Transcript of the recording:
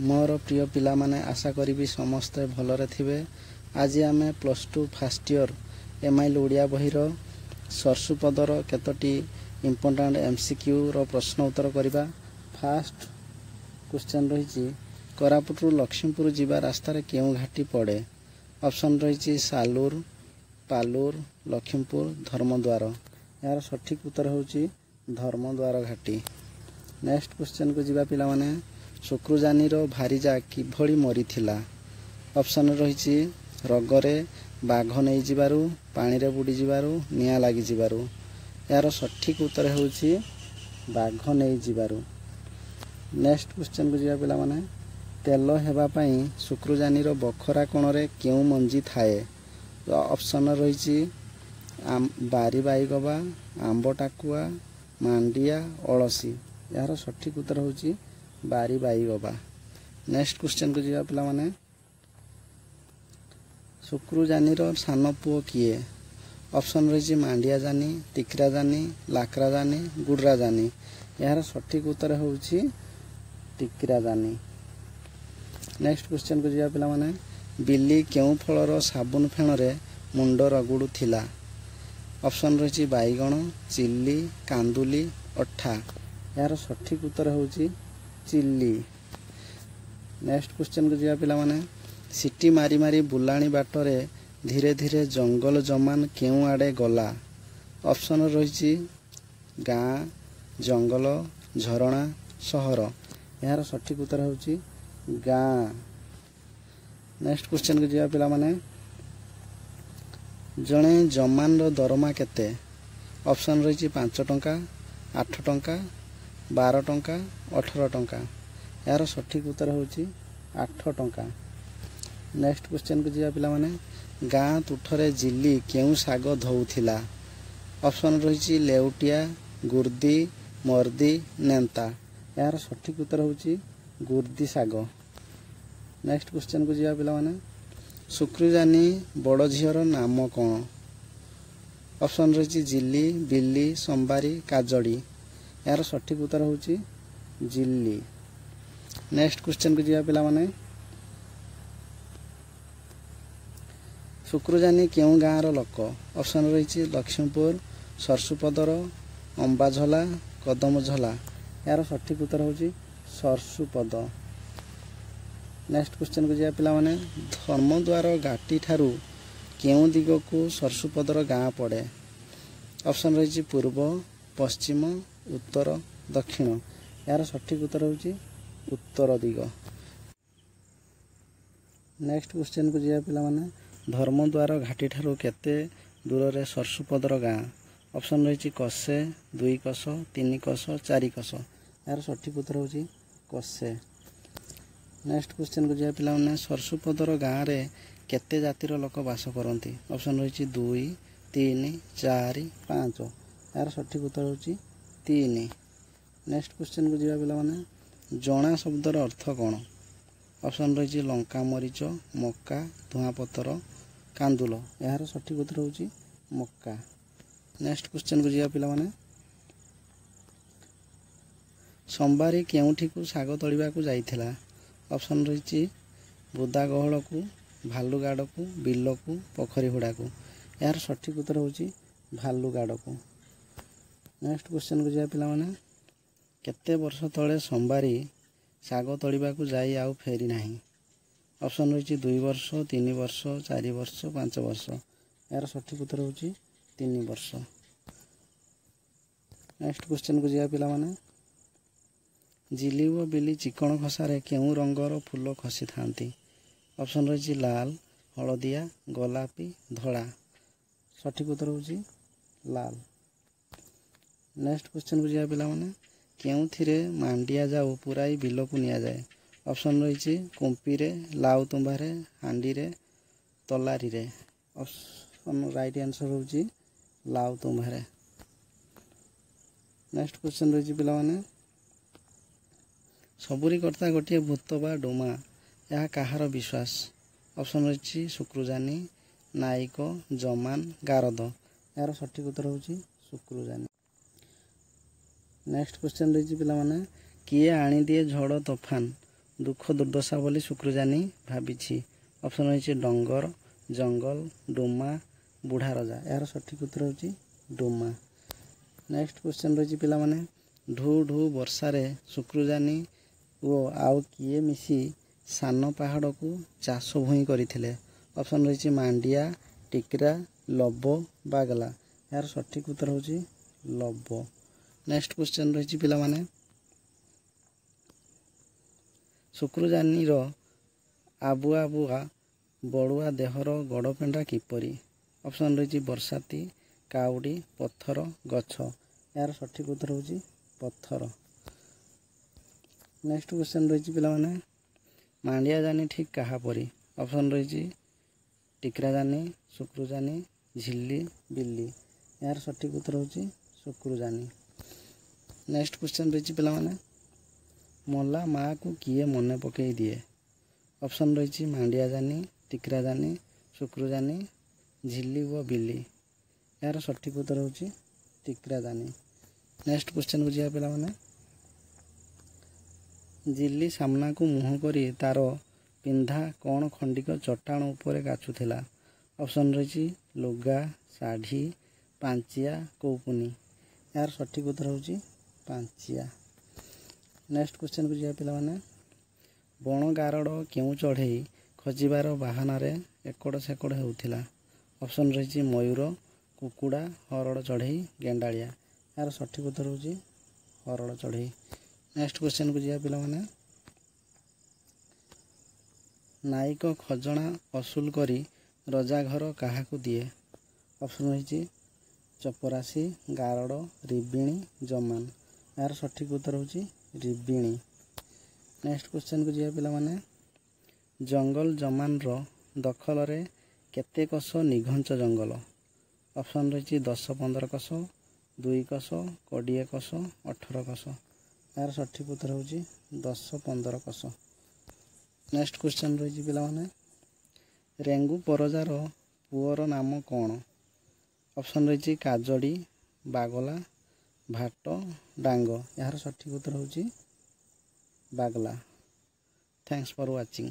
मोर प्रिय पिला माने आशा करी समस्ते भलरे थिबे। आज आमे +2 फर्स्ट ईयर एमआईएल ओडिया बहिर सरसुपदर केतोटी इम्पोर्टेंट एमसीक्यू रो प्रश्न उत्तर करिबा। फास्ट क्वेश्चन रही कोरापुट लक्ष्मीपुर जीवा रास्तार केउ घाटी पड़े। ऑप्शन रही सालूर, पालूर, लक्ष्मीपुर, धर्मद्वार। यार सठिक उत्तर होची धर्मद्वार घाटी। नेक्स्ट क्वेश्चन को जीवा पिला माने शुक्रुजानीर भारीजा किभली मरीथिला। ऑप्शन रही रगरे, बाघ नहीं जिबारु, पानी रे बुड़ी जिबारु, निया लागी जिबारु। यार सठिक उत्तर होची बाघ नहीं जिबारु। नेक्स्ट क्वेश्चन को जीवा पिला माने तेल हेबा पई शुक्रुजानीर बखरा कोणरे केउ मंजी थाए। ऑप्शन रही बारी बाईगबा, आंब टाकुआ, मांडिया, अळसी। यार सठिक उत्तर होची बारी बाईगबा। नेक्स्ट क्वेश्चन को जीवा पिला माने शुक्रुजानीर सान पुओ किए। ऑप्शन रही मांडिया जानी, टिकरा जानी, लाकरा जानी, गुडरा जानी। यार सठिक उत्तर होची टिकरा जानी। नेक्स्ट क्वेश्चन को जीवा पिला माने बिल्ली केउ फलर साबुन फेणरे मुंड रगुड़ू थिला। ऑप्शन रही बाईगण, चिल्ली, कांदुली, अठा। यार सठिक उत्तर होची चिल्ली। नेक्स्ट क्वेश्चन को जीवा पिला माने सिटी मारी मारी बुलाणी बाटरे धीरे धीरे जंगल जमान केउ आड़े गला। ऑप्शन रही गाँ, जंगल, झरणा, सहर। यार सठिक उत्तर होची गाँ। नेक्स्ट क्वेश्चन को जीवा पिला माने जणे जमान रो दरमा केते। ऑप्शन रही 5 टंका, 8 टंका, 12 टंका, 18 टंका। यार सठिक उत्तर होची 8 टंका। नेक्स्ट क्वेश्चन को जीवा पिला माने गाँ तुठरे जिल्ली केउ साग धौथिला। ऑप्शन रही लेउटिया, गुर्दी, मर्दी, नेंता। यार सठिक उत्तर होची गुर्दी साग। नेक्स्ट क्वेश्चन को जीवा पिला माने शुक्रुजानी बड़ झीर नाम कौन। ऑप्शन रही जिल्ली, बिल्ली, संबारी, काजड़ी। यार सठिक उत्तर होची जिल्ली। नेक्स्ट क्वेश्चन को जीवा पिला माने शुक्रुजानी केउ गाँव लोक। ऑप्शन रही लक्ष्मीपुर, सरसुपदर, अंबाझला, कदमझला। यार सठिक उत्तर होची सरसुपद। नेक्स्ट क्वेश्चन को जीवा पिला माने धर्मद्वार घाटी ठारू केउ दिग को सरसुपदर गाँ पड़े। ऑप्शन रही पूर्व, पश्चिम, उत्तर, दक्षिण। यार सठिक उत्तर होची उत्तर दिग। नेक्स्ट क्वेश्चन को जीवा पिला माने धर्मद्वार घाटी ठारू केते दूर रे सरसुपदर गाँ। ऑप्शन रही कसे, 2 कस, 3 कस, 4 कस। यार सठिक उत्तर होची कसे। नेक्स्ट क्वेश्चन को जीवा पिला माने सरसुपदर गाँ रे केते जातिर लोक बास करती। ऑप्शन रही 2, 3, 4, 5। यार सठिक उत्तर होची 3। नेक्स्ट क्वेश्चन को जीवा पिला माने जणा शब्दर अर्थ कौन। ऑप्शन रही लंका मरीच, मक्का, धुआपतर, कांदुल। यार सठिक उत्तर होची मक्का। नेक्स्ट क्वेश्चन को जीवा पिला माने संबारी केउठी को साग तोलिबा को जाइथिला। ऑप्शन रही बुदा गहल को, भालुगाड़ को, बिल को, पोखरी हुड़ा को। यार सठिक उत्तर होची भालुगाड़ को। नेक्स्ट क्वेश्चन को जीवा पिला माने केते वर्ष तले संबारी साग तोलिबा को जाई आउ फेरी नाही। ऑप्शन रही 2 वर्ष, 3 वर्ष, 4 वर्ष, 5 वर्ष। यार सठिक उत्तर होची 3 वर्ष। नेक्स्ट क्वेश्चन को जीवा पिला माने जिली व बिली चिकण खसारे केउ रंगर फूल खसी थांती। ऑप्शन रही लाल, हलदिया, गोलापी, धड़ा। सठिक उत्तर होची लाल। नेक्स्ट क्वेश्चन को जीवा पिला माने केउथिरे मांडिया जाऊ पुराई बिल को निया जाए। ऑप्शन रही कुंपी रे, लाउ तुम्बारे, हांडी रे, तलारी रे। ऑप्शन राइट आंसर होची लाउ तुम्बारे। नेक्स्ट क्वेश्चन रही पिला माने सबुरी कर्ता गोटे भूत बा डोमा यह कहार विश्वास। ऑप्शन रही शुक्रुजानी, नायक, जमान, गारद। यार सठिक उत्तर होची शुक्रुजानी। नेक्स्ट क्वेश्चन रही पिला माने किए आनी दिए झड़ तोफान ଦୁଃଖ ଦୁର୍ଦ୍ଦଶା ବୋଲି ଶୁକ୍ରଜାନି ଭାବିଛି। ଅପସନ୍ ରହିଛି ଡଙ୍ଗର, ଜଙ୍ଗଲ, ଡୁମା, ବୁଢ଼ା ରଜା। ଏହାର ସଠିକ୍ ଉତ୍ତର ହେଉଛି ଡୁମା। ନେକ୍ସଟ କ୍ୱେଶ୍ଚନ୍ ରହିଛି ପିଲାମାନେ, ଢୁ ଢୁ ବର୍ଷାରେ ଶୁକ୍ରଜାନି ଓ ଆଉ କିଏ ମିଶି ସାନ ପାହାଡ଼କୁ ଚାଷ ଭୂଇଁ କରିଥିଲେ? ଅପସନ୍ ରହିଛି ମାଣ୍ଡିଆ, ଟିକରା, ଲବ, ବାଗଲା। ଏହାର ସଠିକ୍ ଉତ୍ତର ହେଉଛି ଲବ। ନେକ୍ସଟ କ୍ୱେଶ୍ଚନ୍ ରହିଛି ପିଲାମାନେ, ଶୁକ୍ରଜାନିର ଆବୁଆ ଆବୁଆ ବଳୁଆ ଦେହର ଗଡ଼ପେଣ୍ଡା କିପରି? ଅପସନ୍ ରହିଛି ବର୍ଷାତି, କାଉଡ଼ି, ପଥର, ଗଛ। ଏହାର ସଠିକ୍ ଉତ୍ତର ହେଉଛି ପଥର। ନେକ୍ସଟ କ୍ୱେଶ୍ଚନ୍ ରହିଛି ପିଲାମାନେ, ମାଣ୍ଡିଆ ଜାନି ଠିକ୍ କାହା ପରି? ଅପସନ୍ ରହିଛି ଟିକରାଜାନି, ଶୁକ୍ରଜାନି, ଝିଲ୍ଲି, ବିଲ୍ଲି। ଏହାର ସଠିକ୍ ଉତ୍ତର ହେଉଛି ଶୁକ୍ରଜାନି। ନେକ୍ସଟ କ୍ୱେଶ୍ଚନ୍ ରହିଛି ପିଲାମାନେ, ମଲା ମାଆକୁ କିଏ ମନେ ପକାଇ ଦିଏ? ଅପସନ୍ ରହିଛି ମାଣ୍ଡିଆ ଜାନି, ଟିକରାଜାନି, ଶୁକ୍ରଜାନି, ଝିଲ୍ଲି ଓ ବିଲ୍ଲି। ଏହାର ସଠିକ୍ ଉତ୍ତର ହେଉଛି ଟିକରାଜାନି। ନେକ୍ସଟ କ୍ୱେଶ୍ଚନ୍କୁ ଯିବା ପିଲାମାନେ, ଝିଲ୍ଲି ସାମ୍ନାକୁ ମୁହଁ କରି ତାର ପିନ୍ଧା କ'ଣ ଖଣ୍ଡିକ ଚଟାଣ ଉପରେ କାଚୁଥିଲା? ଅପସନ୍ ରହିଛି ଲୁଗା, ଶାଢ଼ୀ, ପାଞ୍ଚିଆ, କୌପୁନି। ଏହାର ସଠିକ୍ ଉତ୍ତର ହେଉଛି ପାଞ୍ଚିଆ। ନେକ୍ସଟ କ୍ୱେଶ୍ଚନ୍କୁ ଯିବା ପିଲାମାନେ, ବଣ ଗାରଡ଼ କେଉଁ ଚଢ଼େଇ ଖୋଜିବାର ବାହାନାରେ ଏକଡ଼ ସେକଡ଼ ହେଉଥିଲା? ଅପସନ୍ ରହିଛି ମୟୂର, କୁକୁଡ଼ା, ହରଡ଼ ଚଢ଼େଇ, ଗେଣ୍ଡାଳିଆ। ଏହାର ସଠିକ୍ ଉତ୍ତର ହେଉଛି ହରଡ଼ ଚଢ଼େଇ। ନେକ୍ସଟ କ୍ୱେଶ୍ଚନ୍କୁ ଯିବା ପିଲାମାନେ, ନାଇକ ଖଜଣା ଅସୁଲ କରି ରଜା ଘର କାହାକୁ ଦିଏ? ଅପସନ୍ ରହିଛି ଚପରାସି, ଗାରଡ଼, ରିବିଣି, ଜମାନ୍। ଏହାର ସଠିକ୍ ଉତ୍ତର ହେଉଛି ରିବିଣି। ନେକ୍ସଟ କ୍ୱେଶ୍ଚନ୍କୁ ଯିବା ପିଲାମାନେ, ଜଙ୍ଗଲ ଜମାନର ଦଖଲରେ କେତେ କୋଶ ନିଘଞ୍ଚ ଜଙ୍ଗଲ? ଅପସନ୍ ରହିଛି 10-15 କୋଶ, 2 କୋଶ, 20 କୋଶ, 18 କୋଶ। ଏହାର ସଠିକ୍ ଉତ୍ତର ହେଉଛି 10-15 କୋଶ। ନେକ୍ସଟ କ୍ୱେଶ୍ଚନ୍ ରହିଛି ପିଲାମାନେ, ରେଙ୍ଗୁ ପରଜାର ପୁଅର ନାମ କ'ଣ? ଅପସନ୍ ରହିଛି କାଜଡ଼ି, ବାଗଲା, ଭାଟ, ଡାଙ୍ଗ। ଏହାର ସଠିକ୍ ଉତ୍ତର ହେଉଛି ବାଗଲା। Thanks for watching.